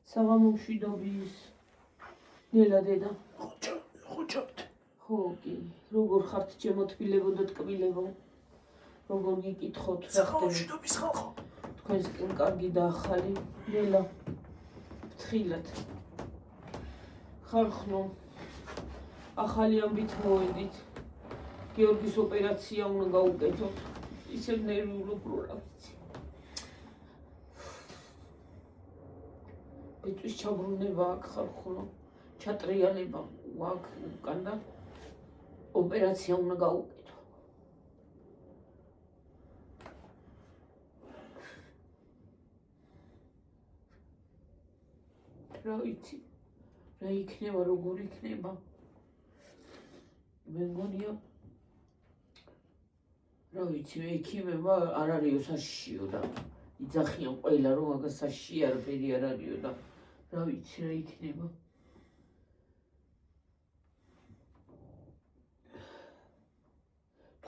საღამომშვიდობის ნელა დედა ხუჭობთ ხო კი როგორ ხართ ჩემო თბილებო და ტკბილებო როგორ გიკითხოთ რა ხდება საღამომშვიდობის ხალხო თქვენსკენ კარგი და ახალი ნელა ფრთხილად ხალხო ახალი ამბით მოვედით გიორგის ოპერაცია უნდა გაუკეთოთ ისევ ნერვიულობ რა ვიცი ბეჭვის ჩაბრუნება აქ ხალხო ჩატრიალება აქ უკან და ოპერაცია უნდა გაუკეთო რა ვიცი რა იქნება როგორ იქნება მე მგონია რა ვიცი მე ექიმება არ არისო საშიშიო და იძახიან ყველა რომ აგა საშიში არაფერი არ არისო და რა ვიცი რა იქნება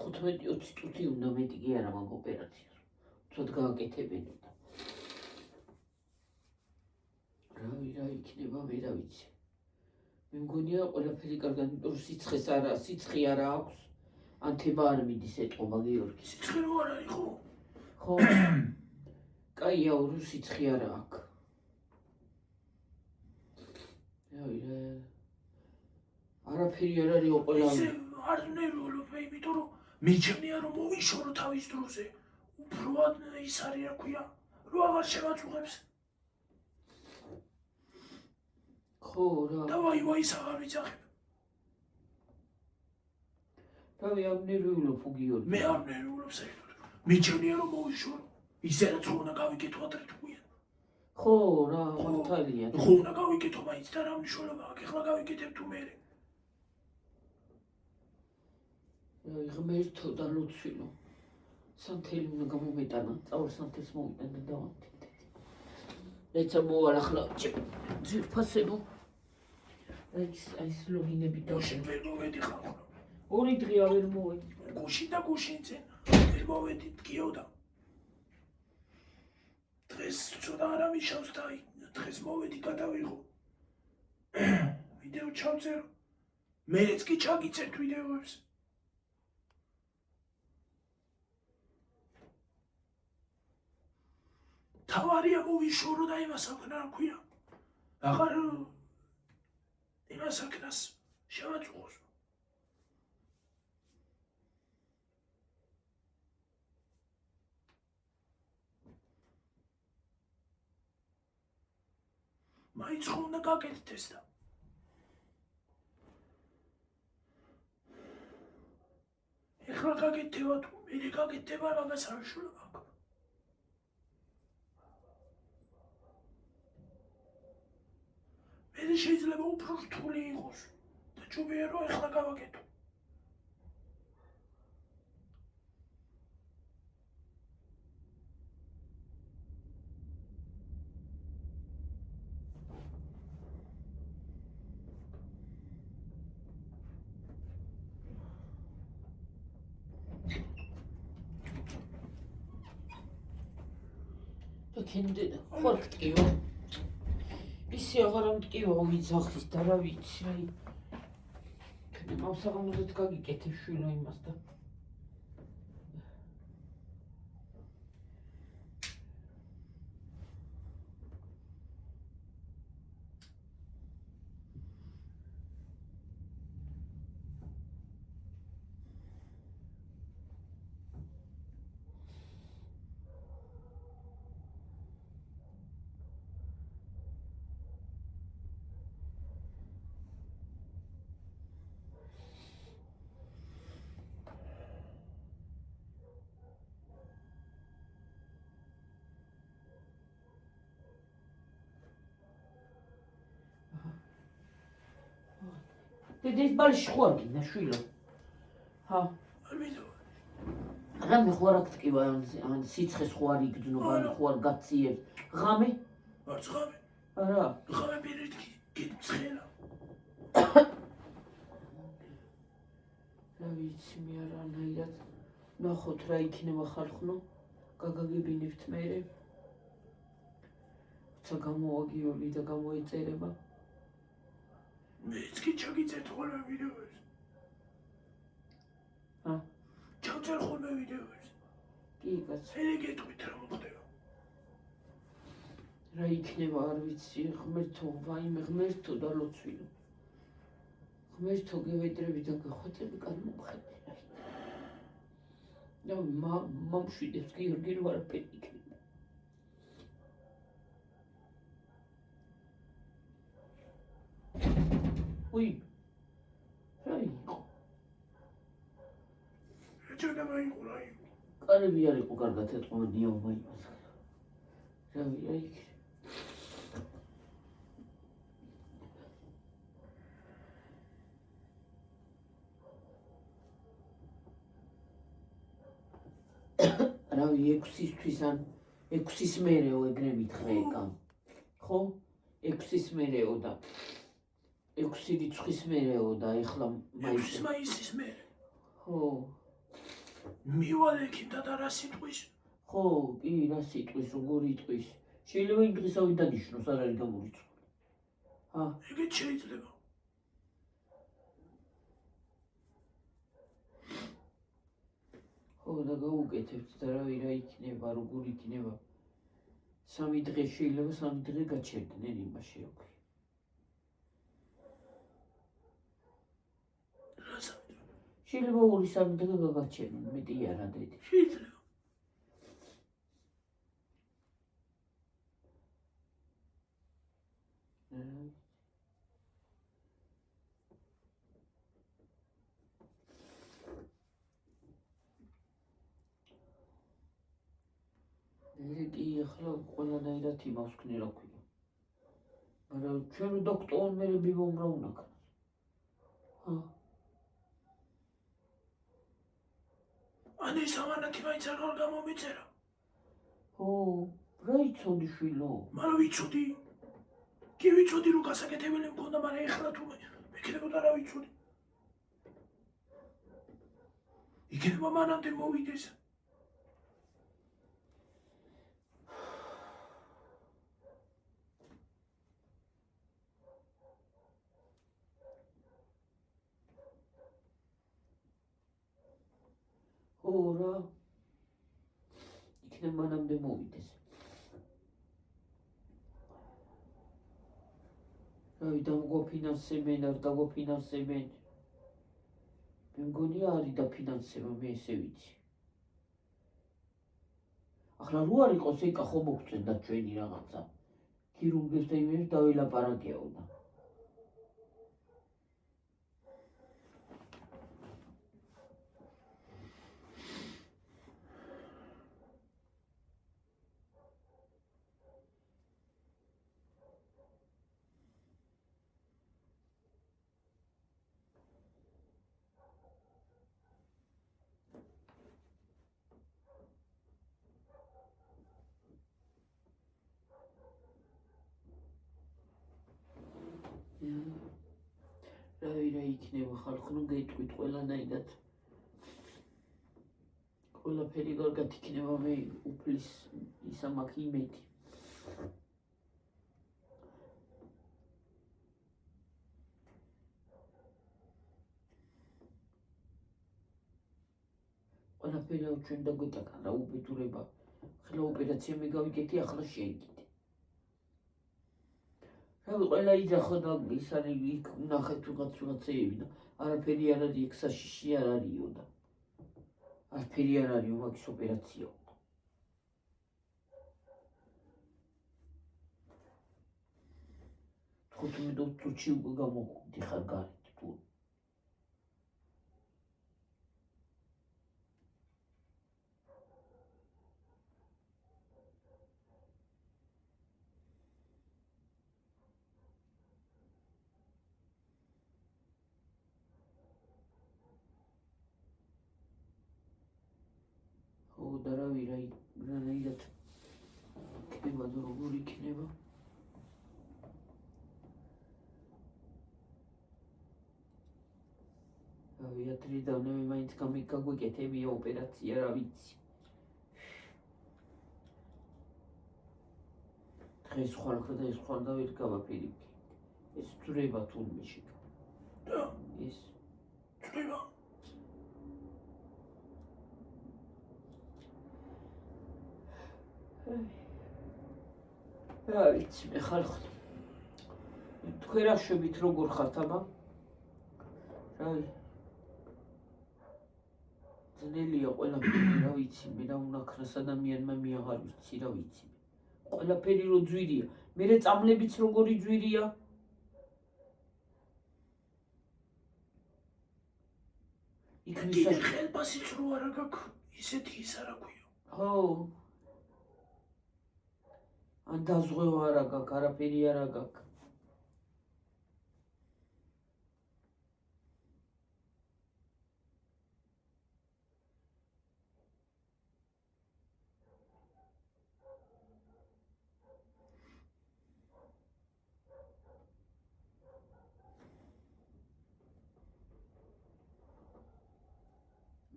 15-20 წუთი უნდა მეტი კი არა მაგ ოპერაციას უცოდ გააკეთებენ რა იქნება მე რა ვიცი მე მგონია ყველაფერი კარგად იმიტომ რომ სიცხე არა აქვს ანთება არ მიდის ეტყობა გიორგი სიცხე რო არ არის ხო კაია რომ სიცხე არა აქვს არაფერი არ არის ყველა არ ნერვიულობ იმიტომ რომ მიჩნია რომ მოვიშორო თავის დროზე უფრო ის არის რა ქვია რომ აღარ შევაწუხებს ხო რა დავაი ვაის აღარ ვიძახებ რავი არ ნერვიულობ გიორგი მე არ ნერვიულობ საერთოდ მიჩნია რომ მოვიშორო ისედაც უნდა გავიკეთო ადრე თუ გვიან ხო რა მართალია ხო უნდა გავიკეთო მაინც და რა მნიშვნელობა აქვს ეხლა გავიკეთებ თუ მე ღმერთო და ლოცვილო სანთელი უნდა გამომეტანა წავალ სანთელს მომიტან და დავანთეთ ეცა მოვალ ახლა ძირფასებო აი სლოგინები გუშინ ვერ მოვედი ხალხო ორი დღეა ვერ მოვედი გუშინ და გუშინზე ვერ მოვედი დგიო და დღეს ცოტა არა მიშავს და დღეს მოვედი გადავიღო ვიდეო ჩავწერო მეც კი ჩაგიწერთ ვიდეოებს თავარია მოვიშორო და იმას აქნა რა ქვია აღარ იმას აქნას შევაწუხოს მაინც ხო უნდა გაკეთდეს და ეხლა გაკეთდება თუ მე გაკეთდება მაგას არ შეიძლება აქვს მე შეიძლება უფრო რთული იყოს და ჯობია რომ ეხლა გავაკეთო კენდედა ხარ გტკივა ისე აღარ ამტკივა მიძახის და რა ვიცი აი მამსაღამოზეც გაგიკეთებ შვილო იმას და დედის ბალში ხوار გინდა შვილო ჰა რამე ხوار აქტკივა ან სიცხეს ხوار იგძნობა ან ხوار გაციებს ღამე არც ღამე არა ღამე პირით გიცხელა რა ვიცი მე არანაირად ნახოთ რა იქნება ხალხო გაგაგებინებთ მე როცა გამოვაგიორი და გამოეწერება. მეც კი ჩაგიწერთ ხოლმე ვიდეოებს. ჩავწერ ხოლმე ვიდეოებს. კი კაცო. ელე გეტყვით რა მოხდება. რა იქნება არ ვიცი, ღმერთო, ვაიმე ღმერთო და ლოცვილო. ღმერთო გევედრები და გეხვეწები განმომხედე რა. და მომშვიდებს გიორგი რო არაფერი იქნება. უი, რა იყო? ეჭვდება იყო რა იყო. კარები არ იყო კარგად ეთყობოდია იმას. რავი, რა იქ. რავი 6-ისთვის ან 6-ის მერეო ეგრე მითხრე ეკა. ხო? 6-ის მერეო და 6 რიცხვის მერეო და ეხლა 6 მაისის მერე. ხო. მივალ ექიმთან და რა სიტყვის? ხო, კი, რა სიტყვის, როგორი იტყვის. შეიძლება იმ დღისავე დანიშნოს, არ არის გამორიცხული. ეგეც შეიძლება. ხო, და გავუკეთებთ და რა იქნება, როგორ იქნება. 3 დღე შეიძლება 3 დღე გაჩერდნენ იმაში ოქი. შეიძლება 2-3 დღე გაგაჩერდნენ, მეტი არა დედი. შეიძლება. კი ახლა ყველანაირად იმავს ქნე რა ქვია. მაგრამ ჩვენ დოქტორ მე ბიბომ რა უნდა ქნას. ან ეს ამანათი მაინც არ გამომიწერა. ო, რა იცოდი შვილო? მაგრამ ვიცოდი. კი ვიცოდი რომ გასაკეთებელი მქონდა, მაგრამ ეხლა თუ მეკნებოდა რა ვიცოდი. იქნება მანამდე მოვიდეს. ო რა იქნება მანამდე მოვიდეს. რავი დაგვაფინანსებენ, არ დაგვაფინანსებენ. მე მგონია არის დაფინანსება, მე ესე ვიცი. ახლა რო არ იყოს ეკა ხო მოგწენდა ჩვენი რაღაცა. ქირურგებს და იმებს დავილაპარაკეო და. რა იქნება ხალხო რომ გეტყვით ყველანაირად. ყველაფერი კარგად იქნება, მე უფლის ისა მაქვს იმედი. ყველაფერი ჩვენ დაგვიტაკა რა უბედურება. ახლა ოპერაცია მე გავიკეთე, ახლა შენ კიდე. რავი ყველა იძახო და ის არის იქ ნახეთ რაღაცეები და არაფერი არ არის იქ საშიში არ არისო და არაფერი არ არისო მაგის ოპერაციაო. ხუთმეტ წუთში უკვე გამოვდიხარ გარეთ თუ და რავი რანაირად იქნება და როგორ იქნება. რავი ადრიდან მე მაინც გაგვიკეთებია ოპერაცია რა ვიცი. დღეს ხვალ და ეს ხვალ და ვერ გავაფერებ. ეს ძრება თურმე შეკ. და ეს ძრება. რა ვიცი მე ხალხო. თქვენ რა შვებით როგორ ხართ აბა? რავი. ძნელია ყველაფერი რა ვიცი მე რა უნაქრას ადამიანმა მე აღარ ვიცი რა ვიცი. ყველაფერი რო ძვირია. მე წამლებიც როგორი ძვირია. იქ ხელფასიც რო არა გაქვს, ისეთი ის არა ქვია. ხო. ან დაზღვევა არა გაქვს, არაფერი არა გაქვს.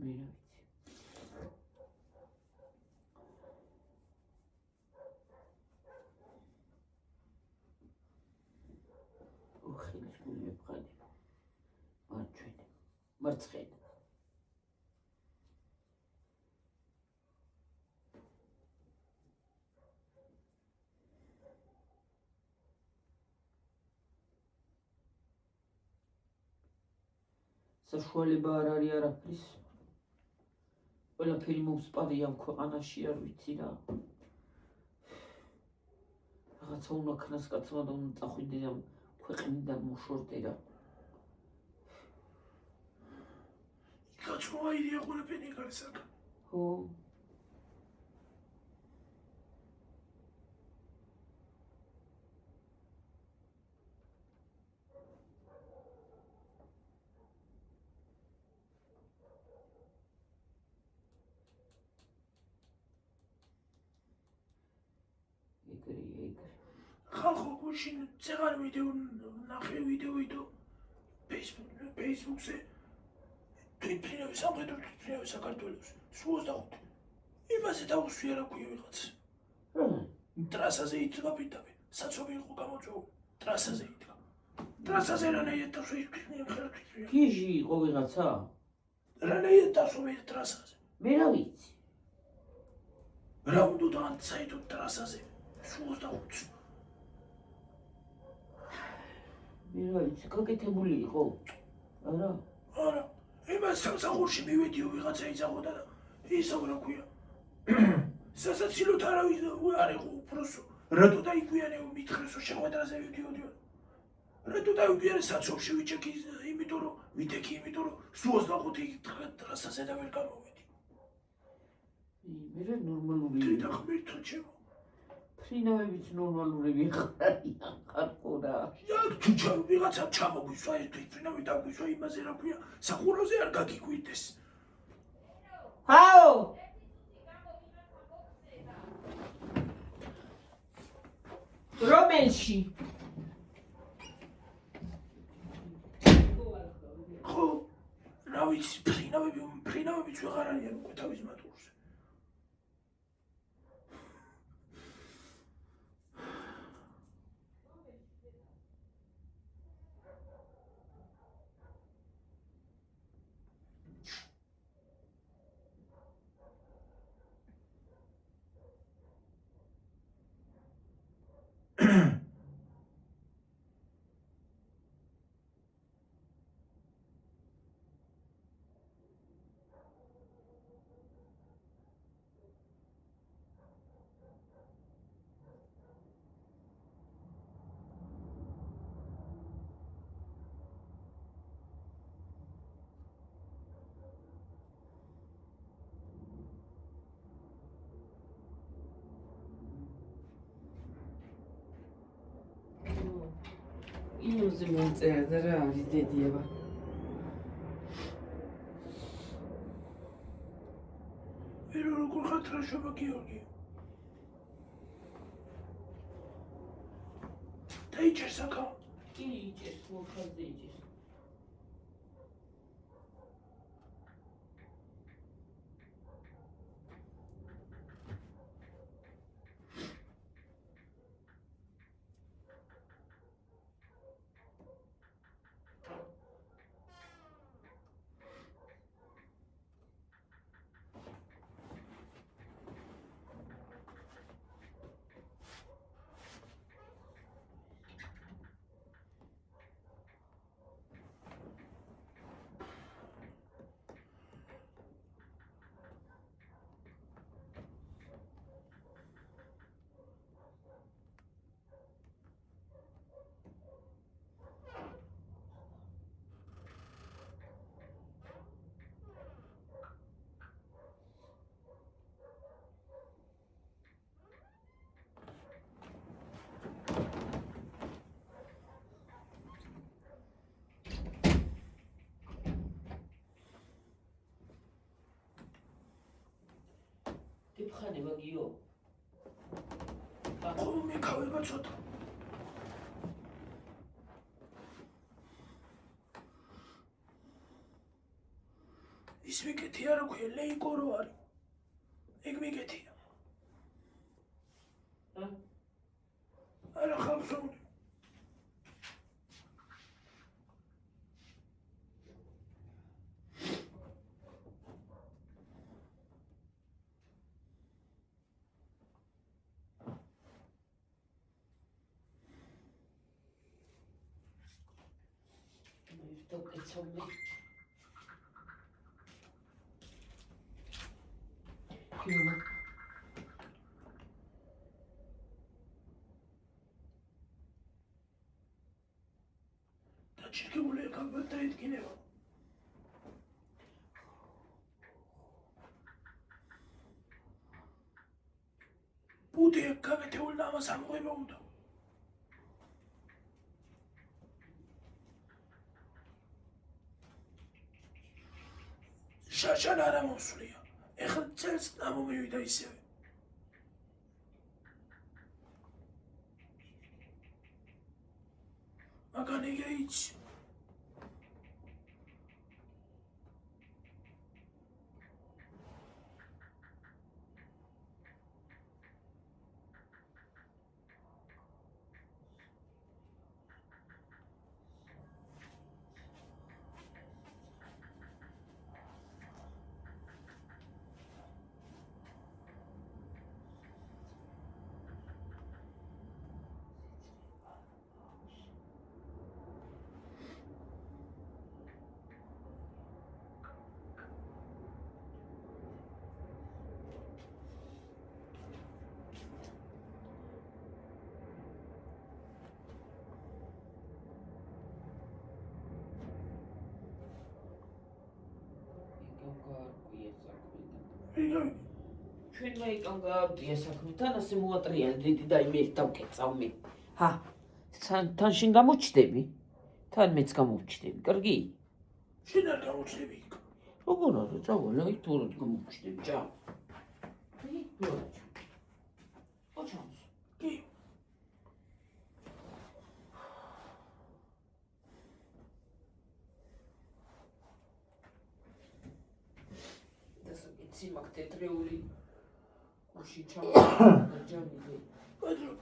მე რა ვიცი. უხილს გულმეფხადი. მარჩვენა. მარცხენა. საშუალება არ არის არაფრის. ყველაფერი მომსპარია ამ ქვეყანაში არ ვიცი რა. რაღაცა უნაქნას კაცმა და უნდა წახვიდე ამ ქვეყნიდან მოშორდე რა. იქაც რო აირია ყველაფერი ეგ არის აქ. ხო. ხალხო გუშინ წეღარ ვიდეო ნახე ვიდეოიდო Facebook-ზე თვითმფრინავი სამხედრო თვითმფრინავი საქართველოს სულ 25 იმაზე დაუსვია რა ქვია ვიღაც ტრასაზე იდგა პირდაპირ საცობი იყო გამოწვეულ ტრასაზე იდგა ტრასაზე რანაირად დასვი თვითმფრინავი გიჟი იყო ვიღაცა რანაირად დასვი ტრასაზე მე რა ვიცი რა უნდა დაანცაიდო ტრასაზე სულ 25 მე რა ვიცი, გაკეთებული იყო? არა? არა. იმას სამსახურში მივედიო ვიღაცა იძახოდა და ისო რა ქვია. სასაცილოდ არავის არ იყო უბრალოდ. რატო დაიგვიანეო მითხრესო შეხვედრაზე ვიდიოდიო. რატო დაიგვიანე საცობში ვიჭექი, იმიტომ რომ ვიდექი, იმიტომ რომ სულ 25 ტრასაზე და ვერ გამოვედი. მე რა ნორმალური. თვითონ ხმერთო ჩემო. ფრინავებიც ნორმალურები ხარიან ხარყურა. თუ ვიღაცა ჩამოგვისვა ეს თვითმფრინავი დაგვისვა იმაზე რა ქვია სახურავზე არ გაგიკვირდეს. ჰაო! რომელში? ხო, რა ვიცი, ფრინავებიც ვეღარ არიან უკვე თავის მატყურზე. იუზი მომწერა და რა არის დედიება. ვერო როგორ ხათრა შობა გიორგი. დაიჭერს აქა. კი იჭერს, მოხაზე იჭერს. ფიფხანება გიო. ხო მეკავება ცოტა. ის მიკეთი არა ქვია, ლეიკორო არის. ეგ მიკეთია. არა ხალხური. დოკეცომი. დაჩერგებული ეკავება და ედგინება. ბუდე გაკეთებული და ამას ამოღება უნდა. შაშან არ ამოსვლია. ეხლა წელს ამომივიდა ისევე. მაგან იგე იცი. ჩვენმა იკამ გაარკვია საქმე, თან ასე მოატრიალე დიდი და იმით დავკეცავ მე. ჰა, თან შინ გამოჩდები? თან მეც გამოჩდები, კარგი? შენ არ გამოჩდები იქ. როგორ არა, წავალ, აი თუ რა გამოჩდები, ჯა. აი, თუ რა. ოჩანს. კი. მაგ თეთრეული გუში ჩავდა ჯამილი. გადრო.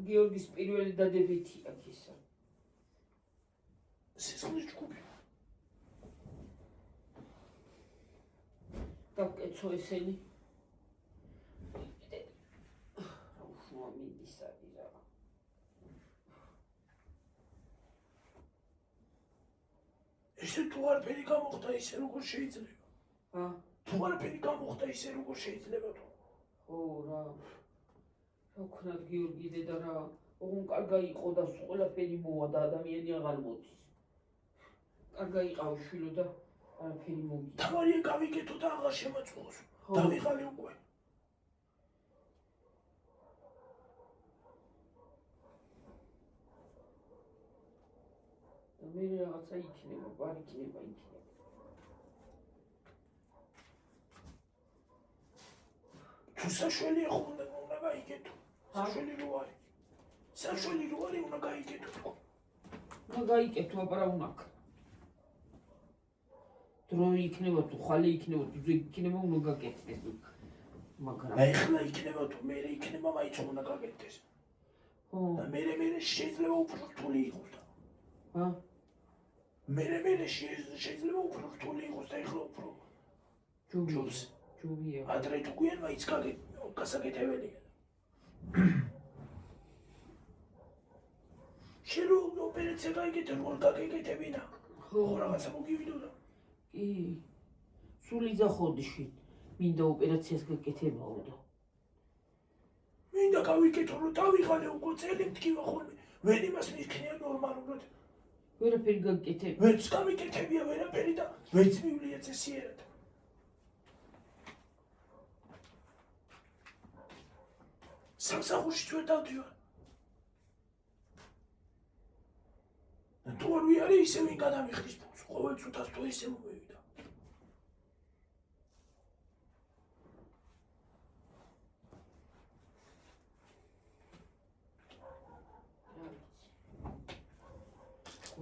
გიორგის პირველი დადებითი აქ ისა. სისხლის ჯგუფი. დავკეცო ესენი. უშუა მიდისადი რა. ესე თუ არაფერი გამოხდა ისე როგორ შეიძლება? ჰა? თუ არაფერი გამოხდა ისე როგორ შეიძლება თუ? ხო რა. ოქნად გიორგი დედა რა, ოღონ კარგა იყო და ყველაფერი მოვა და ადამიანი აღარ მოდის. კარგა იყავი შვილო და არაფერი მოგია. თავარია გავიკეთო და აღარ შემაწუხოს. დავიღალე უკვე. და მე რაღაცა იქნება, არ იქნება. თუ საშველი ახლა უნდა გაიგეთო. საშველი რო არის. საშველი რო არის უნდა გაიგეთო. უნდა გაიგეთო, აბარა უნაკ. დრო იქნება თუ ხალი იქნება თუ ზეგი იქნება უნდა გაკეთდეს. მაგრამ ახლა იქნება თუ მე იქნება მაინც უნდა გაკეთდეს. ხო. და მე შეიძლება უფრო რთული იყოს და. ჰა? მე შეიძლება უფრო რთული იყოს და ახლა უფრო ჯუბია. ადრე თუ გვიან მაინც გასაკეთებელია. შენ ოპერაცია გაიგეთე, როგორ გაგეკეთებინა? ხო, რაღაცა მოგივიდოდა. კი. სული ზახოდში მინდა ოპერაციას გაკეთებაო და. მინდა გავიკეთო რომ დავიღალე უკვე წელი მткиვა ხოლმე ვერ იმას მიქნია ნორმალურად ვერაფერი გაკეთებ ვერც გამიკეთებია ვერაფერი და ვერც მივლია წესიერად სამსახურში ვერ დავდივარ თუ არ ვიარე ისე ვინ გადამიხდის ფულს ყოველ წუთას თუ ისე მომევიდა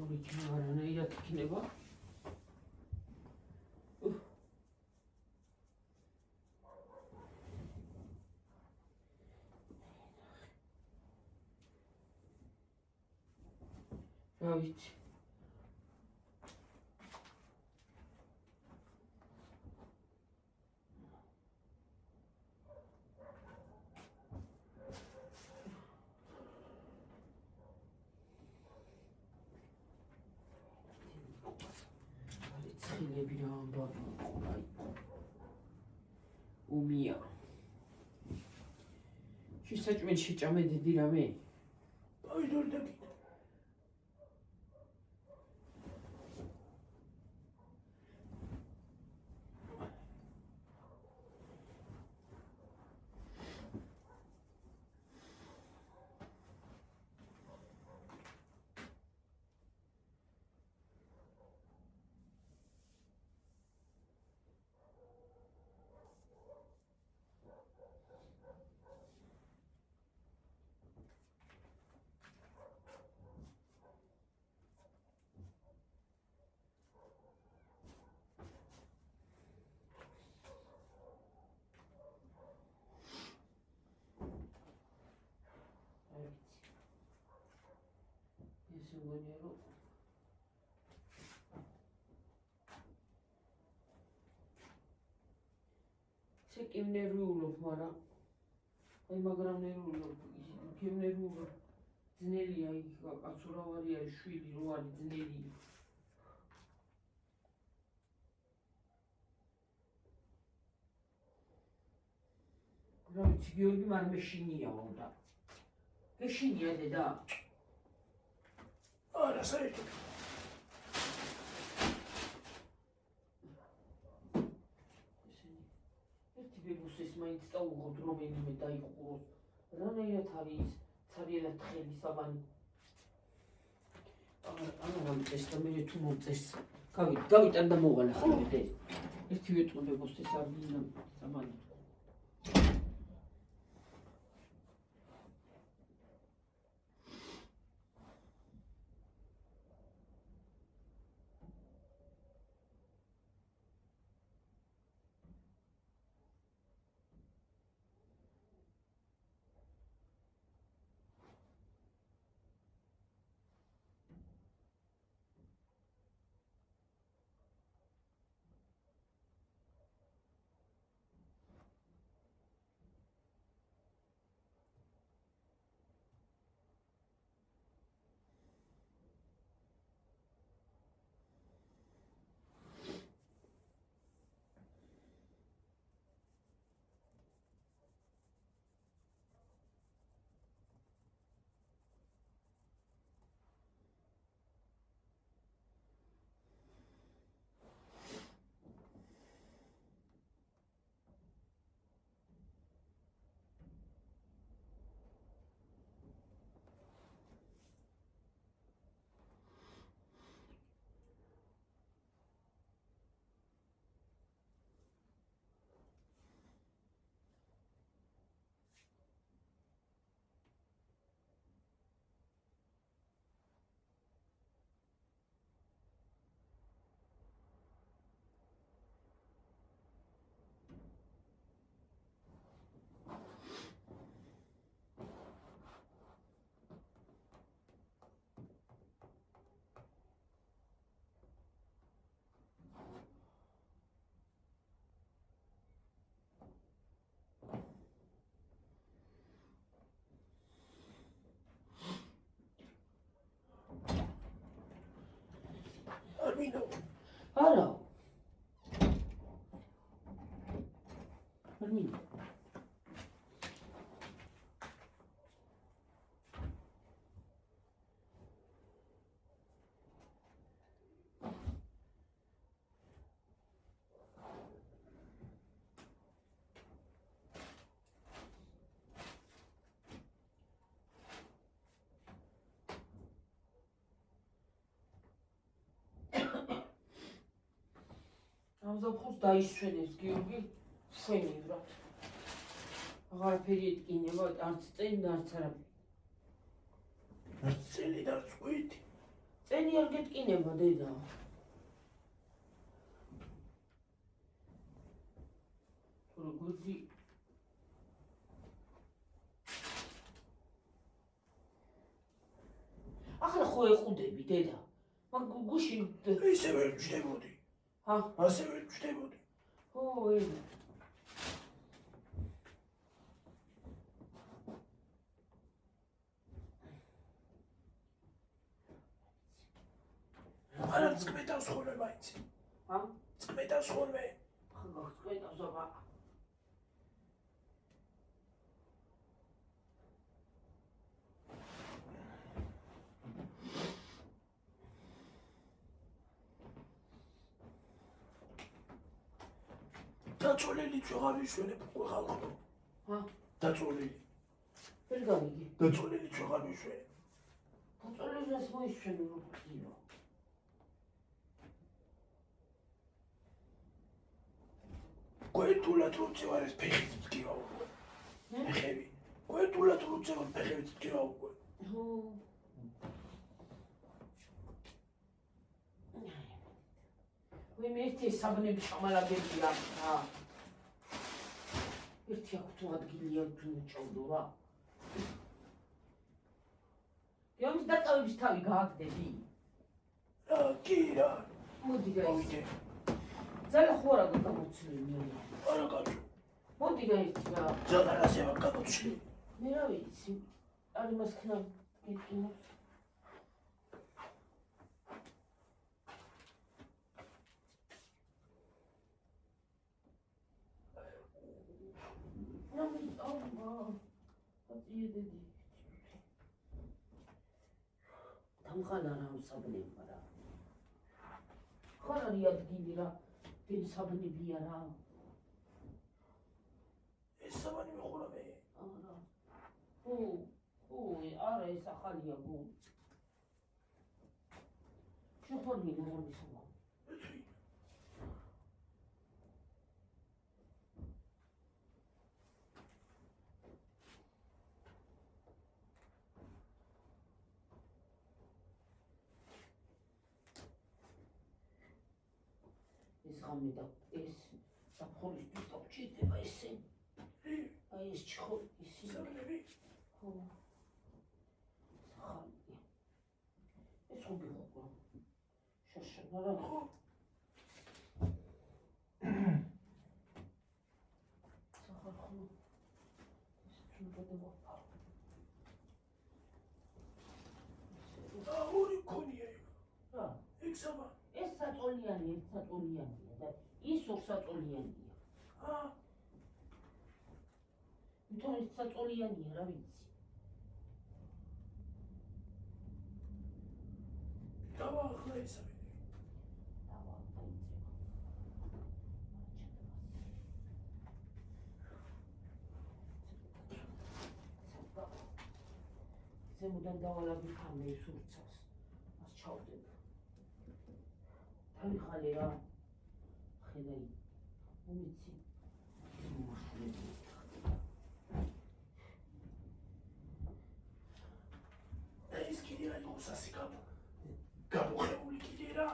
ორი არანაირად იქნება რა ვიცი ცხილები რა ამბავი აი უმია შესაჭმელი შეჭამე დიდი რამე პაიდორი და კიდე მგონია რომ ცეკი ნერვიულობ მაგრამ აი მაგრამ ნერვიულობ ნერვიულობ ძნელია იქ კაცო რა ვარი არის შვილი რო არის ძნელი რა ვიცი გიორგი მაგრამ მეშინია უნდა გეშინია დედა არა საერთოდ ერთი ბებუსის მაინც წაუღოთ რომელიმე დაიხუროს რანაირად არის ცარიელად ხელი საბანი არა გამიწეს და მე თუ მომწეს გავიტან და მოვალე ხოლმე ერთი ვეტყო ბებუსის საბანი არა არ მინდა ამზაფხულს დაისვენებს გიორგი შვენივრად. აღარაფერი ეტკინება, არც წენი და არც არაფერი. არც წელი და არც კვეთი. წენი არ გეტკინება დედა. თუ როგორი ახლა ხო ეყუდები დედა. მაგ გუში ისე ვერ ვჯდებოდი. ჰა, ასე ვერ ვჯდებოდი. ო ენა. არა წკმეტავს ხოლმე მაინც. ჰა? წკმეტავს ხოლმე. ხო, გწყვეტავს აბა. დაწოლილი ვეღარ ვიშვენებ უკვე ხალხო. ჰა? დაწოლილი. ვერ გავიგე. დაწოლილი ვეღარ ვიშვენებ. დაწოლილას მოისვენო როგორ დილო. გვერდულად რო წევარ ეს ფეხით ვდგება უკვე. ფეხები. გვერდულად რო წევარ ფეხებით ვდგება უკვე. ხო. მე ერთი საბნები ჩამალაგებია რა. ერთი აქვს თუ ადგილია თუ ჭოვდო რა. გიორგის დაკავების თავი გააგდები. კი რა. მოდი რა. მოვიდე. ძალა ხო არა გამოცლილი მე. არა კაცო. მოდი რა ერთი რა. ძალა ასე ვარ გამოცლილი. მე რა ვიცი. არ იმას ხნა გეტყინა. დამხანა რა საბნებია რა. ხარ არის ადგილი რა. დენ საბნებია რა. ეს საბანი მეხურა მე. არა. ხო, არა ეს ახალია გულ. შეხორნი მოგონი საბანი. ეს ღამე და ეს საფხურისთვის დაგჭირდება ესე. აი ეს ჩხო ისინი. საბნები. ხო. სახალია. ეს ხო გიყო. შაშა რა ხო. სახალ ხო. ეს ჩუნდადება. ორი ქონია ეგ. რა? ეგ საბა. ეს საწოლიანი, ერთ საწოლიანია და ის ორ საწოლიანია. თვითონ ეს საწოლიანია რა ვიცი. დავა ახლა ისა. დავა დაიწყება. ზემოდან დავალაბი ხამე ის ურცავს. მას ჩავდება. თავიხალი რა. ხედავ. უმიცი. ეს კიდე რა იყოს ასე გამოხებული კიდე რა.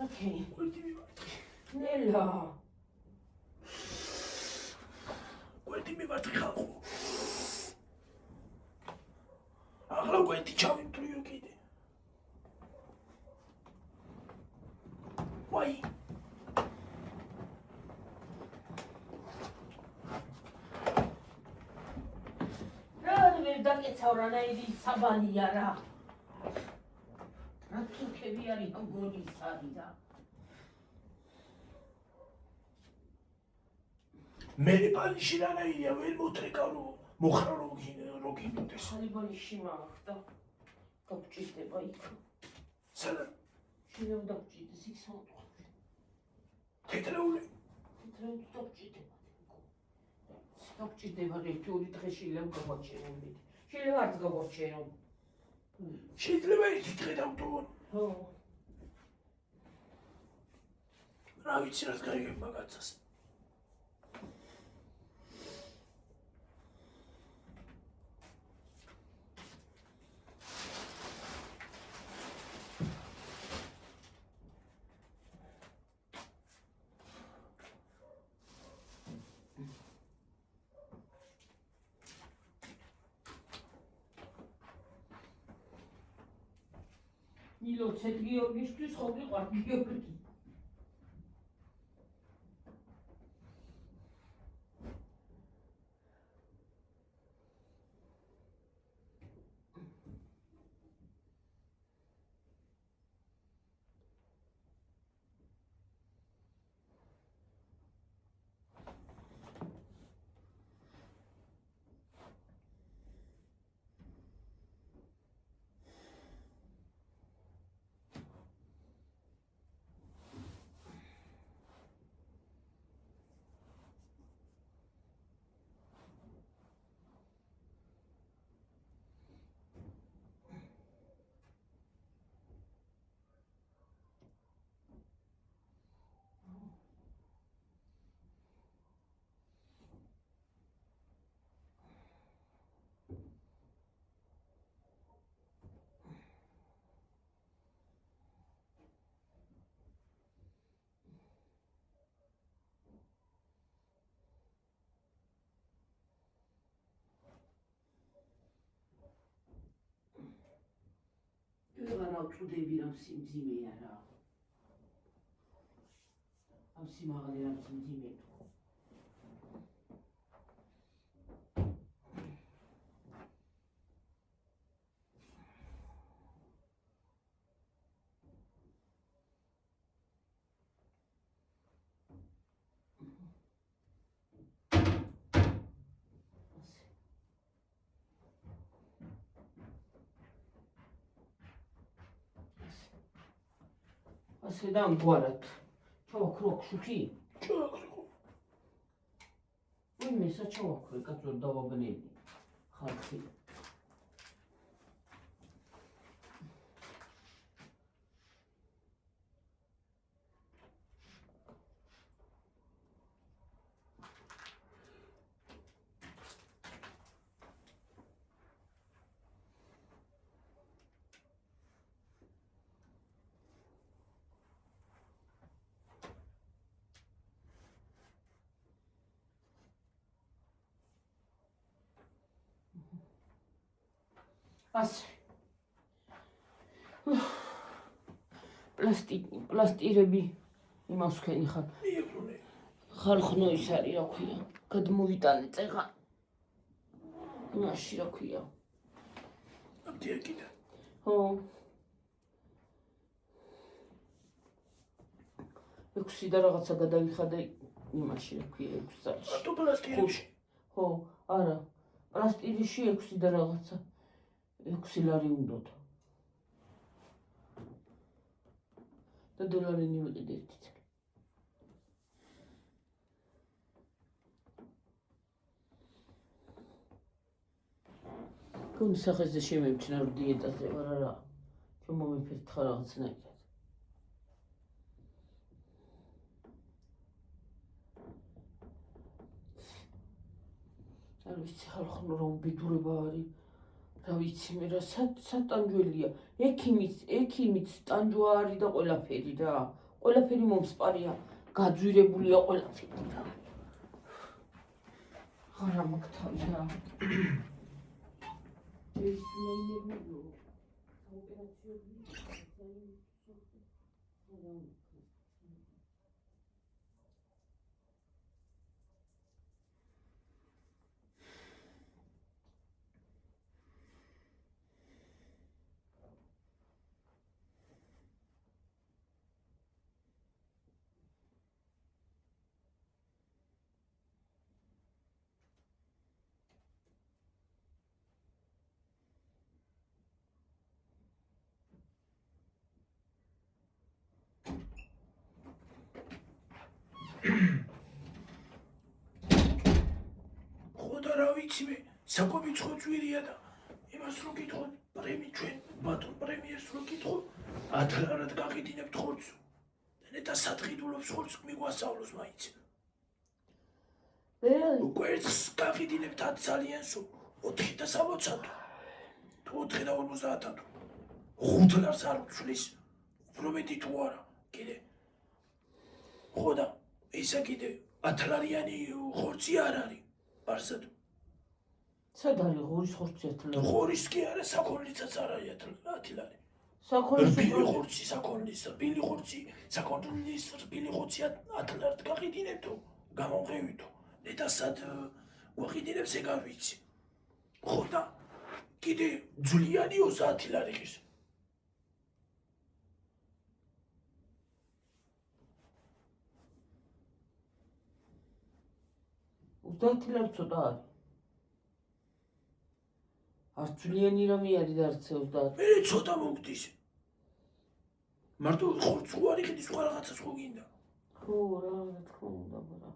ოკეი. კვეთი მივარტყი. ნელა. კვეთი მივარტყი ხალხო. ახლა კვეთი ჩავიმტრიო კიდე. ვაი. რა ვერ დაკეცავ რანაირი საბანია რა. რა თურქები არის ამ გონისარი რა. მე პალიში რანაირია ვერ მოტრეკა რომ მოხრა რომ გინდოდეს. ხალიბალიში მაახდა. დაგჭირდება იქ. სადა? შეიძლება დაგჭირდეს იქ სამწუხაროდ. თეთრეული. თეთრეულს დაგჭირდება. გჭირდება ერთი ორი დღე შეიძლება გავაჩერონ მეტი. შეიძლება არც გავაჩერონ. შეიძლება ერთი დღე დავტოვონ. ხო. რა ვიცი რაც გაიგებ მაგაცას. ნილო ცეთ გიორგისთვის ხო გიყვართ გიორგი? ვეღარ ავწუდები რამ სიმძიმეა რა. ამ სიმაღლე რამ სიმძიმეა. ასე და ამგვარად. ჩავაქრო შუქი? ჩავაქრო. ვინმე საჩავაქრო კაცო დავაბნელი. ხალხი. ასე პლასტირები იმას ვქენი ხარ მიებრუნე ხალხნო ის არის რა ქვია გადმოვიტანე წეღან იმაში რა ქვია აპტიაკიდან ხო 6 და რაღაცა გადავიხადე იმაში რა ქვია 6 წელში ატო პლასტირებში ხო არა პლასტირში 6 და რაღაცა 6 ლარი უნდათ და დოლარი მივიდე ერთი წელი გონი სახეზე შემემჩნია რომ დიეტაზე ვარ არა ჩემ მომიფერთხა რაღაცნაირად არ ვიცი ხალხო რა უბედურება არის რა ვიცი მე რა სატანჯველია ექიმიც ტანჯვა არის და ყველაფერი რა ყველაფერი მომსპარია გაძვირებულია ყველაფერი რა ხარა მაგთავი რა ეს მეინერმეო ოპერაციები ვიცი მე, საკვებიცხო ძვირია და იმას რო გითხო, ჩვენ ბატონ პრემიერს რო გითხო, ათლარად გაყიდინებთ ხორცს. და სადღიდულობს ხორცს მიგვასწავლოს მაინც. კვერცხს გაყიდინებთ 10 ძალიან სულ, 4 და 60. თუ 4 და 50 თუ 5 ლარს არ უცვლის, უფრო მეტი თუ არა, კიდე. ხო და ისა კიდე 10 ლარიანი ხორცი არ არის, არსად. სად არის ღორის ხორცი 10 ლარი? ღორის კი არა, საქონლიცაც არ არის 10 ლარი. საქონლის ბილი ხორცი, საქონლის, ბილი ხორცი, საქონლის, ბილი ხორცი 10 ლარად გაყიდინებთ, გამომღევით. და სად გვაყიდინებს ეგ არ ვიცი. ხო და კიდე ძვლიანი 30 ლარი ხის. ოცდაათი ლარი ცოტა არის. არც ძვლიანი რამე არის და არც 30. მე ცოტა მოგდის. მარტო ხორცს ხო არ იყიდი, სხვა რაღაცას ხო გინდა? ხო, რა თქმა უნდა, მაგრამ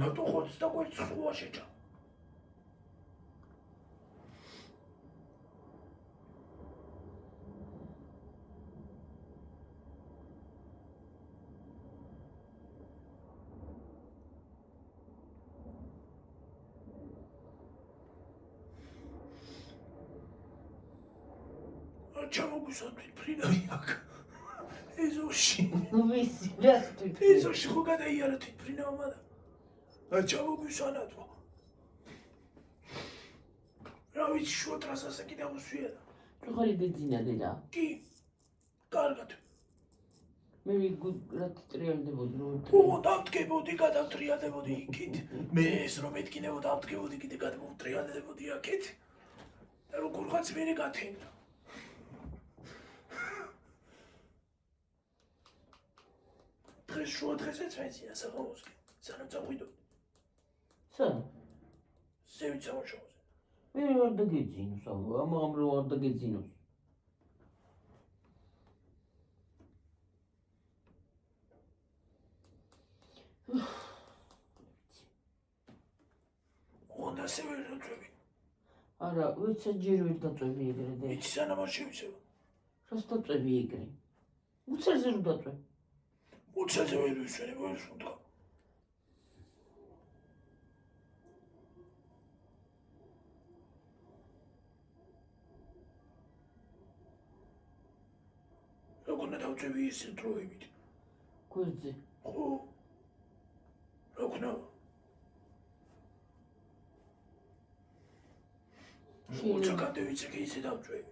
მარტო ხორცს და კვერცხს ხო შეჭა. ჩამოგვისვათ ფრინავი აქ. ეზოში. ვიცი, რა თქმა ეზოში ხო გადაიარა თვითფრინავმა და ჩამოგვისვანათო. რა ვიცი, შუა ტრასას კიდე უსვია და. ჭუხალი გეძინა დედა. კი. კარგად. მე რა ტრიალდებოდი რომ ო, დამდგებოდი, გადავტრიალდებოდი იქით. მე ეს რომ მეთქინებოდა, დამდგებოდი, კიდე გადავტრიალდებოდი აქეთ. და როგორღაც მერე გათენდა. დღეს შუა დღესაც მეძინა სახელოსკი. სანამ წავიდოდი. სან? ზევით სამუშაოზე. მე არ დაგეძინოს, ამაღამ რო არ დაგეძინოს. უნდა სევერ დაწვევი. არა, ვიცი ჯერ ვერ დაწვევი ეგრე და. იცი სანამ არ შევიცევა. რას დაწვევი ეგრე? უცელზე რო დაწვევი. უცელზე ვერ ვისვენებ, ვერ ვსუნთქა. როგორ დავწევი ეს დროებით? გვერდზე. ხო. როგორ? უცა გადავიცე კი ისე დავწევი.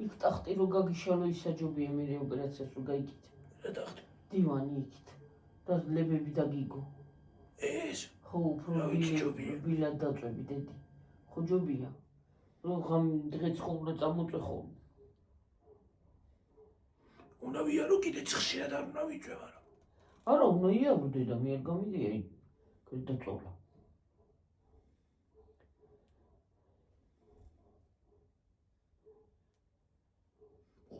იქ ტახტი რო გაგიშალო ისაჯობია მე ოპერაციას რო გაიგეთ. რა ტახტი? დივანი იქით. და ლებები დაგიგო. ეს? ხო, უფრო ბილად დაწვევი დედი. ხო ჯობია. რო ღამ დღეც ხოლმე წამოწე ხოლმე. უნდა ვიარო კიდე ხშირად არ უნდა ვიწვე, არა. არა, უნდა იარო დედა, მე არ გამიდია იქ. გადაწოლა.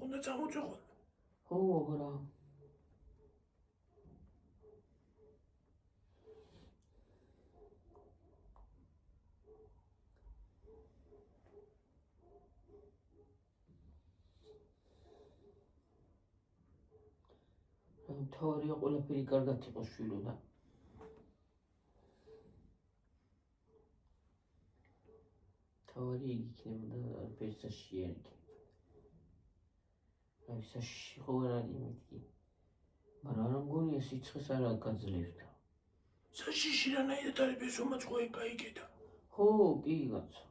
უნდა წამოწე ხოლმე. ხო, აგრა. თავარია ყველაფერი კარგად იყოს შვილო და თავარი იქნება და ფერსაში არ იქნება. აი საში ხო არ არის მეთქი. მაგრამ არ მგონია სიცხეს არ გაძლევდა. საშიში რანაირად არის ბესომაც ხო ეგ გაიგედა. ხო, კი კაცო.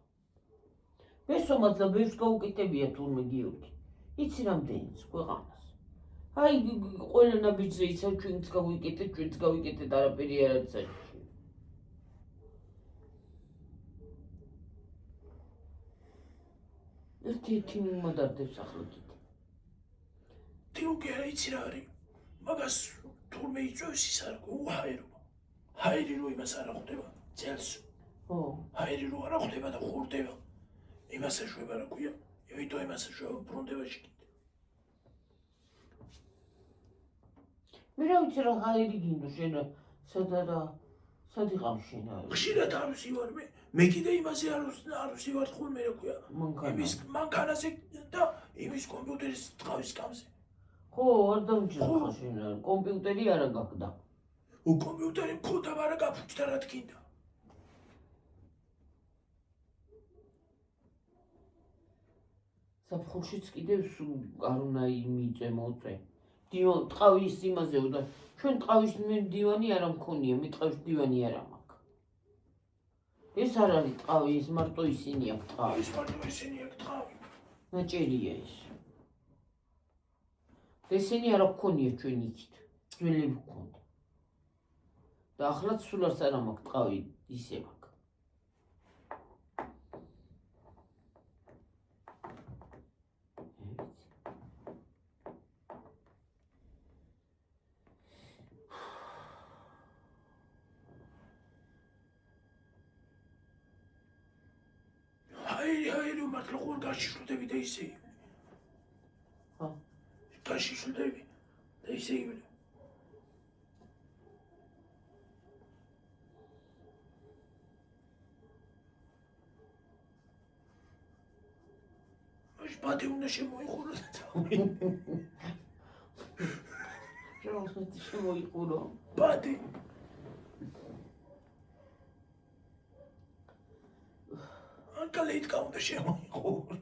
ბესომაც და ბევრს გაუკეთებია თურმე გიორგი. იცი რამდენიც ქვეყანას. აი ყველა ნაბიჯზე იცავ ჩვენც გავიკეთეთ არაფერი არ არის საჭირო. ერთი მომადარდებს ახლა კიდე. თიუგე რა იცი რა არის. მაგას თურმე იწვევს ის არ უჰაერობა. ჰაერი რო იმას არ ხვდება, ძელს. ხო. ჰაერი რო არ ხვდება და ხურდება. იმას ეშვება რა ქვია. იმიტომ იმას ეშვება ბრუნდებაში. მე რა ვიცი რა ჰაერი გინდო შენ სადა რა სად იყავს შენ? ხშირად არ ვსივარ მე კიდე იმაზე არ ვსივარ ხოლმე რა ქვია. იმის მანქანაზე და იმის კომპიუტერის ტყავის კამზე. ხო, არ დამჭირდა შენ, კომპიუტერი არა გაქვს. კომპიუტერი მქონდა, მაგრამ გაფუჭდა რა თქინდა. საფხურშიც კიდევ არ უნდა იმიწე მოწე. ტყავის იმაზეო და ჩვენ ტყავის დივანი არ მქონია, მე ტყავის დივანი არ მაქვს. ეს არ არის ტყავი, ეს მარტო ისინი აქვს ტყავი. ეს მარტო ისინი აქვს ტყავი. ნაჭერია ეს. ესენი არ გქონია ჩვენ იქით. ძველები გქონდა. და ახლაც სულ არც არ მაქვს ტყავი ისე მაქვს. აი, მართლა ხوار გაშიშვლდები და ისე. გაშიშვლდები და ისე იბლე. ბადი უნდა შემოიყურო და თავი. შენ შემოიყურო? ბადი. კლეტკა უნდა შემოიყურო.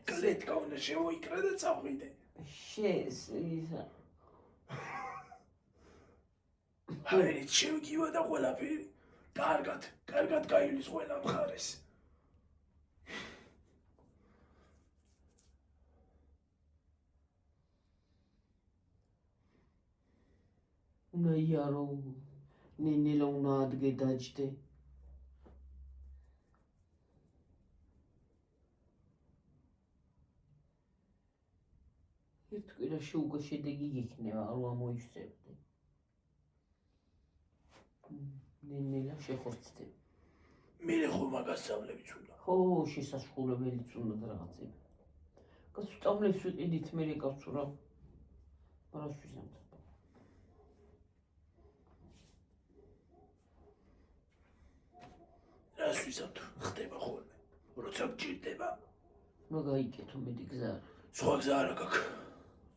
კლეტკა უნდა შემოიკრა და წავიდე. შეს ისა. აი, შევგივა და ყველაფერი. კარგად გაივლის ყველა მხარეს. უნდა იარო, ნენელა უნდა ადგე დაჯდე. ერთ კვირაში უკვე შედეგი იქნება, არ ამოიხსებდე. ნენელა შეხორცდე. მე ხო მაგასწავლებიც უნდა. ხო, შესასრულებელიც უნდა რაღაცები. გასწავლებს ვიყიდით მე რეკავს რა. რას ვიზამთ. რას ვიზამთ? ხდება ხოლმე. როცა გჭირდება. მაგაიკეთო მეტი გზა. სხვა გზა არ აქვს.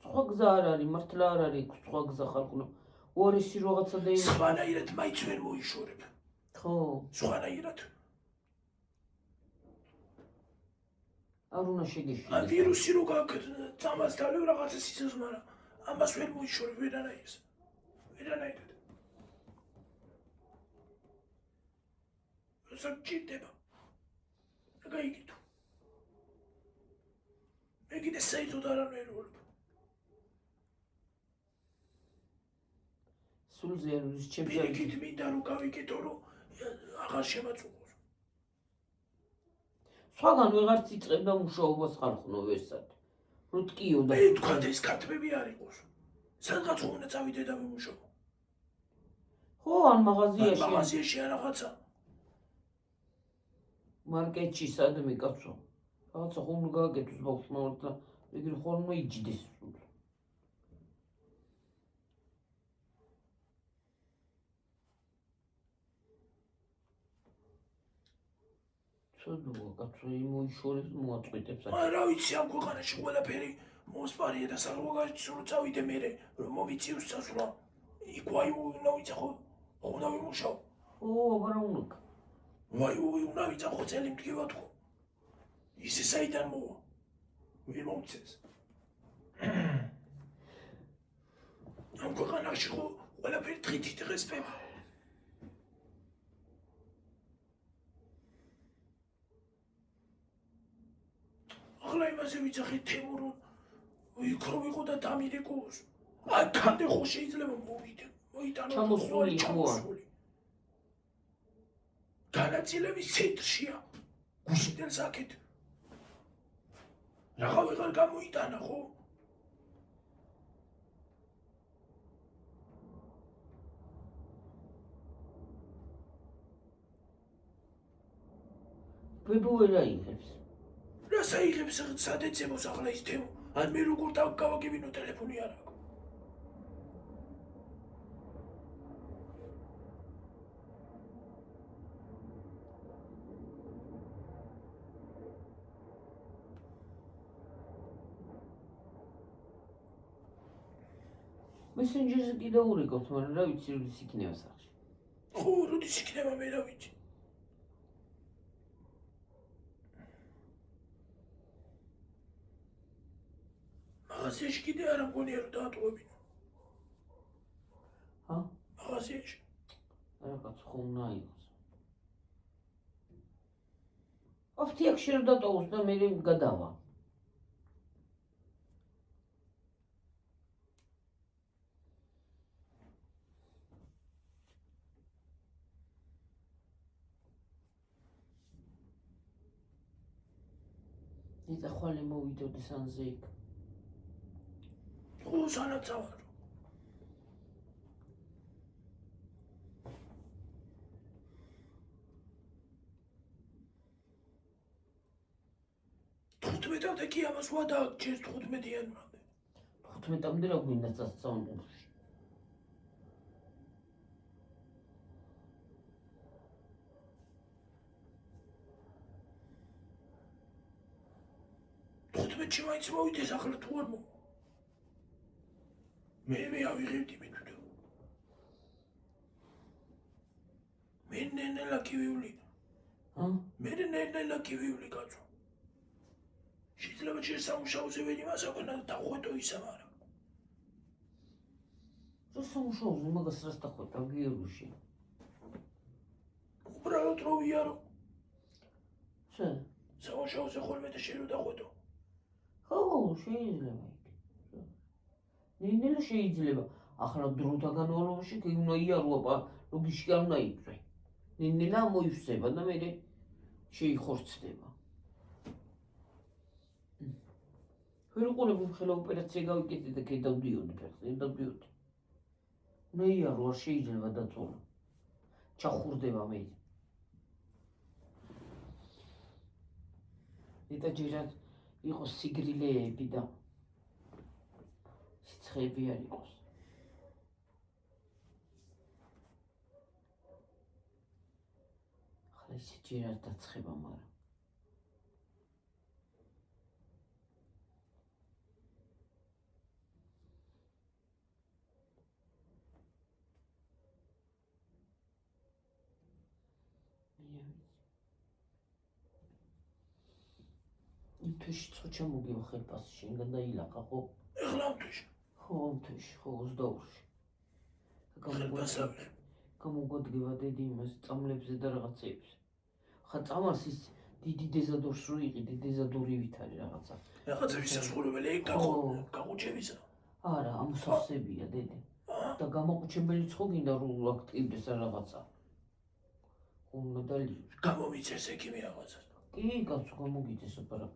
სხვა გზა არ არის, მართლა არ არის სხვა გზა ხალხო. უარესი რაღაცა და სხვანაირად მაინც ვერ მოიშორებ. ხო. სხვანაირად. არ უნდა შეგეშინდეს. ან ვირუსი რო გაქვს, წამას დალევ რაღაცა სიცოცხლე, მაგრამ ამას ვერ მოიშორებ ვერანაირად. როცა გჭირდება. გაიგეთო. მე კიდე საერთოდ არ ამეროლებ. სულზე არ არის ჩემს პირიქით მინდა რომ გავიგეთო რომ აღარ შემაწუხოს. სხვაგან ვეღარც იწყებდა მუშაობას ხალხო ვერსად. რო ტკიო და მე თქვა ეს ქათმები არ იყოს. სადღაც უნდა წავიდე და ვიმუშაო. ხო, ან მაღაზიაში. მაღაზიაში რაღაცა. მარკეტში სადმე კაცო. რაღაცა ხომ უნდა გააკეთოს ბავშვმა და ეგრე ხოლმე იჯდეს. ცოდოა კაცო იმოიშორებს მოაწყვეტებს. რა ვიცი ამ ქვეყანაში ყველაფერი მოსპარია და საგლოგაში რო წავიდე მე რომ მოვიცი უსწასვლა. იქ ვაი უნდა ვიცახო. უნდა ვიმუშაო. ო, აბარა უნდა. ვაი უნდა ვიცახო წელი მდგება თქო. ისე საიდან მოვა. ვერ მომცეს. ამ ქვეყანაში ხო ყველაფერი დღით იდღესება. ახლა იმაზე ვიცახე თემურო იქ რომ იყო და დამირეკოს. აქამდე ხო შეიძლება მოიტანო ჩამოსული ხოა. განაწილების ცენტრშია. გუშინდელ საკეთ. რაღა ვეღარ გამოიტანა ხო? ბებო ვერ აიღებს. რა საიღებს სადეცემოს ახლა ის თემო? ან მე როგორ გავაგებინო ტელეფონი არ აქვს. მესენჯერზე კიდე ურეკავთ, მაგრამ რა ვიცი, როდის იქნება სახში. ხო, როდის იქნება მე რა ვიცი. მაღაზიაში კიდე არ მგონია რომ დაატოვებინო. ჰა? მაღაზიაში. რაღაც ხო უნდა იყოს. აფთიაქში რომ დატოვოს და მე გადავა. იტა ხვალე მოვიდოდი სანზე იქ. ხო, სანაცავარო. თუთმეტამდე კი ამას ვადააგჭერს 15-იანვამდე. 15-მდე რა გვინდა სასწაულებში. თუთმეტში მაინც მოვიდეს ახლა თუ არ მოვა. მე ავიღებდი მე თვითონ. მე ნელა კივიული. ჰა? მე ნელა კივიული კაცო. შეიძლება ჯერ სამუშაოზე ვედი მასაკონა დახვეტო ისა მაგრამ. რა სამუშაოზე მაგას რას დახვეწა გიორუში? უბრალოდ რო ვიარო. შე? სამუშაოზე ხოლმე და შენ რო დახვეტო. ხო, შეიძლება იქ. ნინელა შეიძლება. ახლა დროთა განმავლობაში კი უნდა იარო აბა, ლოგიში არ უნდა იქცე. ნინელა მოიხსება და მე შეიხორცდება. ვერ უყურებ ხელა ოპერაცია გავიკეთე და გადავდიოდი ფეხზე, დავდიოდი. უნდა იარო არ შეიძლება დაწოლა. ჩახურდება მე. იტა ჯერად იყოს სიგრილეები და სიცხეები არ იყოს. ახლა ისე ჯერად დაცხება, მაგრამ თუში წოჩა მოგივა ხელფასი შენ გადაილახა ხო? ეხლა თუში. ხო, თუში, ხო 22-ში. ხელფასავი. გამოგოდგება დედი იმას წამლებზე და რაღაცეებს. ხა წამარს ის დიდი დეზადორს რო იყიდი, დეზადორივით არის რაღაცა. რაღაცების სასურველი ეგ გაგუჩებისა. არა, ამოსავსებია დედი. და გამოყუჩებელიც ხო გინდა რომ აქტივდეს რაღაცა. უნდა დალი. გამომიწეს ექიმი რაღაცას. კი, კაცო გამოგიწეს ოპერა.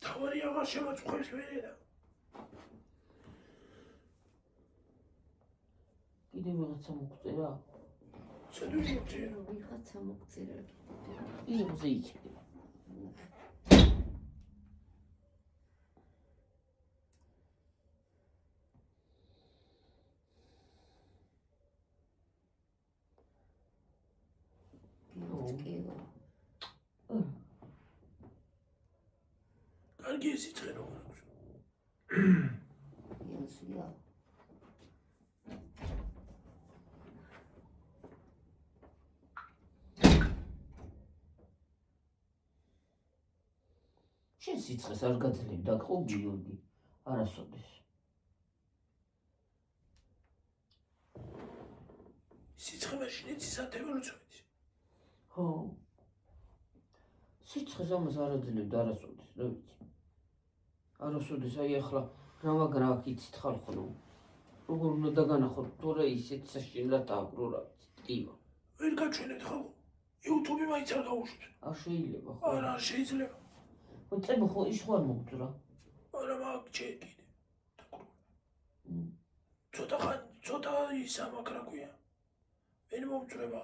თავარი აღარ შემოწყვეს მე და კიდე ვიღაცა მოგწერა? სადუშოთია. ვიღაცა მოგწერა კიდე. იუზე იქნება. კარგი სიცხე რო აქვს. იოსია. შენ სიცხეს არ გაძლევდა ხო გიორგი? არასოდეს. სიცხე მაშინ იცის ანტემეროცოდის. ხო. სიცხეს ამას არ აძლევდა არასოდეს, რა ვიცი. არასოდეს აი ახლა რა მაგრა აქ იცით ხალხო. როგორ უნდა დაგანახოთ თორე ისეთ საშინლად აგრო რა ვიცი. ტკივა. ვერ გაჩვენებთ ხო? YouTube-ი მაინც არ გაუშვით. არ შეიძლება ხო? არა, არ შეიძლება. მოწება ხო ის ხო არ მოგწურა? არა, მაგ ჯერ კიდე. ცოტა ისა მაგრა ქვია. მე მომწრება.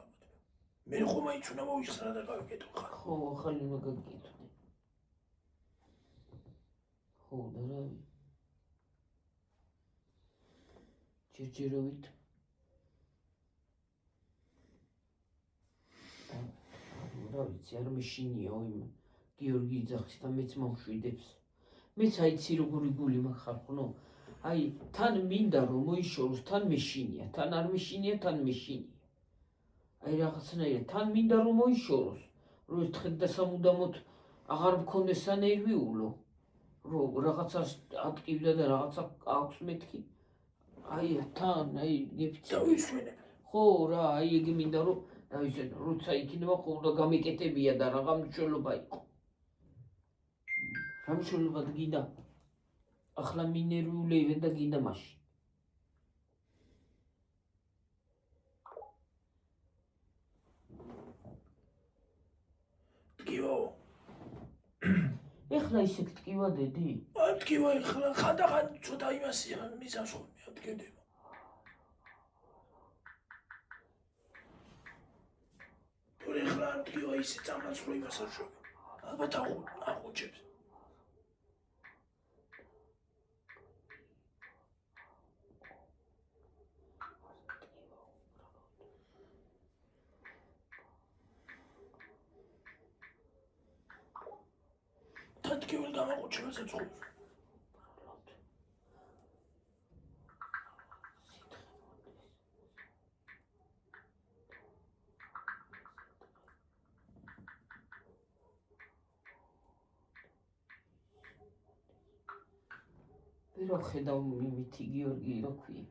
მე ხომ მაინც უნდა მოვიხსნა და გავიკეთო ხარ. ხო, ახალი უნდა გაგიკეთო. ხო, და რა ჯერჯერობით რა ვიცი, არ მეშინიაო იმ გიორგი იძახის და მეც მომშვიდებს. მეც აიცი როგორი გული მაქვს ხალხო, აი თან მინდა რომ მოიშოროს, თან მეშინია, თან არ მეშინია, თან მეშინია. აი რაღაცნაირად თან მინდა რომ მოიშოროს, რომ ერთხელ და სამუდამოდ აღარ მქონდეს სანერვიულო, რომ რაღაცას ატკივდა და რაღაცა აქვს მეთქი. აი თან, აი გეფიცი. დავისვენე. ხო რა, აი იგი მინდა რომ დავისვენო, როცა იქნება ხოლმე გამეკეტებია და რაღა მნიშვნელობა იყო. რა მნიშვნელობა გინდა? ახლა მინერვიულები და გინდა მაშინ. ტკივა. ეხლა ისე გტკივა დედი? აი ტკივა ეხლა ხანდახან ცოტა იმას მისავს ხოლმე ატკივდება. თორე ეხლა ტკივა ისე წამლაც რო იმას არ შვება. ალბათ აღუჩებს. თათქივილ გამაყუჩებას ეწყობს. ვერო ხედავ იმითი გიორგი რა ქვია.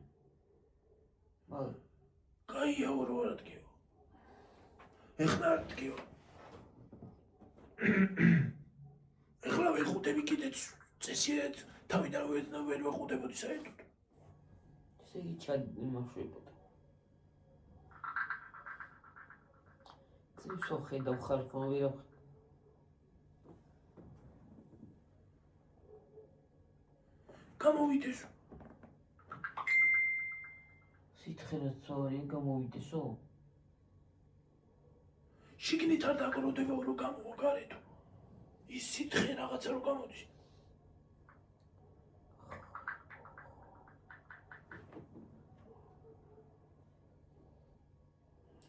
მაგრამ კაია რო არ ატკივა. ეხლა არ ატკივა. ეხლა ვეხუტები კიდეც წესიეთ თავიდან ვერ ვეხუტებოდი საერთოდ. ესე იგი ჩამოშვებოდა. წილსო ხედავ ხალხო ვერო გამოვიდეს. სითხეაც სწორია გამოვიდესო? შიგნით არ დაგროდება რომ გამოვა გარეთ. ის სითხე რაღაცა რო გამოდის.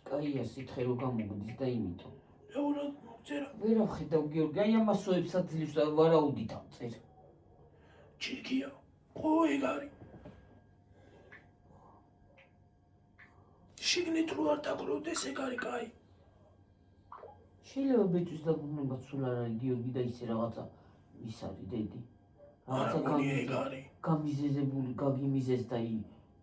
კაია სითხე რო გამოგდის და იმიტომ. რაურად მოგწერა. ვერო ხედავ გიორგი, აი ამასოებს აძლევს ვარაუდით ამწერ. ჩირკია. ხო ეგ არის. შიგნით რო არ დაგროვდეს ეგ არის კაი. შეიძლება ბეჭვის დაბრუნება სულ არ არის გიორგი და ისე რაღაცა ის არის დედი. არა მგონია ეგ არის. გამიზეზებული გაგიმიზეს და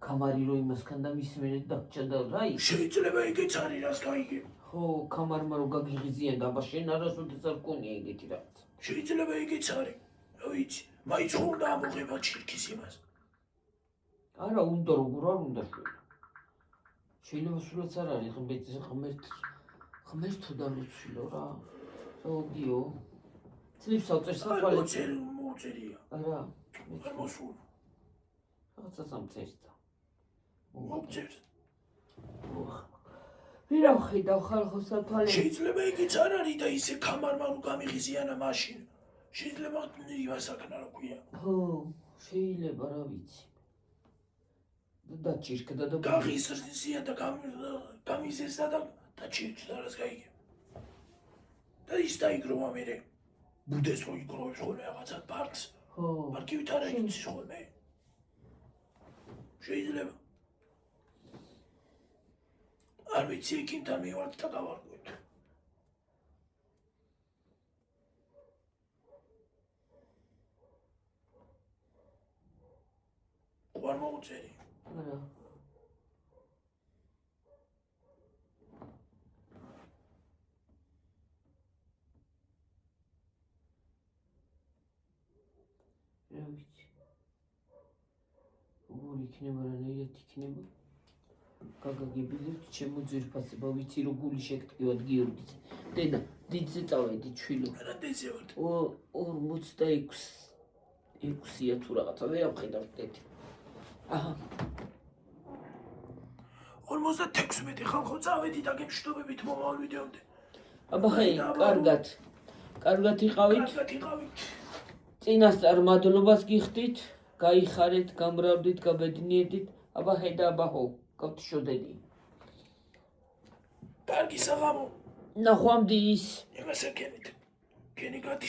კამარი რო იმასგან და მისმენეთ დაგჭა და რა ის. შეიძლება ეგეც არის რას გაიგე. ხო, კამარმა რო გაგიღიზიან და აბა შენ არასოდეს არ გქონია ეგეთი რაღაც. შეიძლება ეგეც არის. რა ვიცი, მაინც ხო უნდა ამოღება ჩირკის იმას. არა, უნდა როგორ არ უნდა შვება. შეიძლება სულაც არ არის ღმერთის ღმერთო და ლოცვილო რა. ზოგიო. წლებს ავწერს საფალე. მოწერია. არა. არ მოსულ. რაღაცა სამწერს და. მოგწერს. ვირა ხედავ ხალხო საფალე. შეიძლება ეგეც არ არის და ისე კამარმა რო გამიღიზიანა მაშინ. შეიძლება იმას აკნა რა ქვია. ხო, შეიძლება რა ვიცი. და ჩირკდა და გაღიზზია და გამიზესა და ჩირკდა რას გაიგე. და ის დაიგროვა მერე. ბუდეს რო იგროვებს ხოლმე რაღაცა პარკს. ხო. პარკივით არა იცის ხოლმე. შეიძლება. არ ვიცი იქიდან მივართ და გავარკვევთ. არ მოუწერი. არა. რა ვიცი. როგორ იქნება რანაირად იქნება. გაგაგებილებთ ჩემო ძვირფასება, ვიცი რომ გული შეგტკივათ გიორგის. დედა, დიდზე წავედი ჩვილო. რა დეზე ვარ. 46-ია თუ რაღაცა, ვერ ავხედავთ დედი. აჰა. 56 ხალხო წავედი და გემშვიდობებით მომავალ ვიდეომდე. აბა ხე, კარგად. კარგად იყავით. კარგად იყავით. წინასწარ მადლობას გიხდით. გაიხარეთ, გამბრავდით, გაბედნიედით. აბა ჰე და აბა ჰო, გავთიშოდედი. კარგი საღამო. ნახვამდის. იმას აკეთეთ. კენი გადი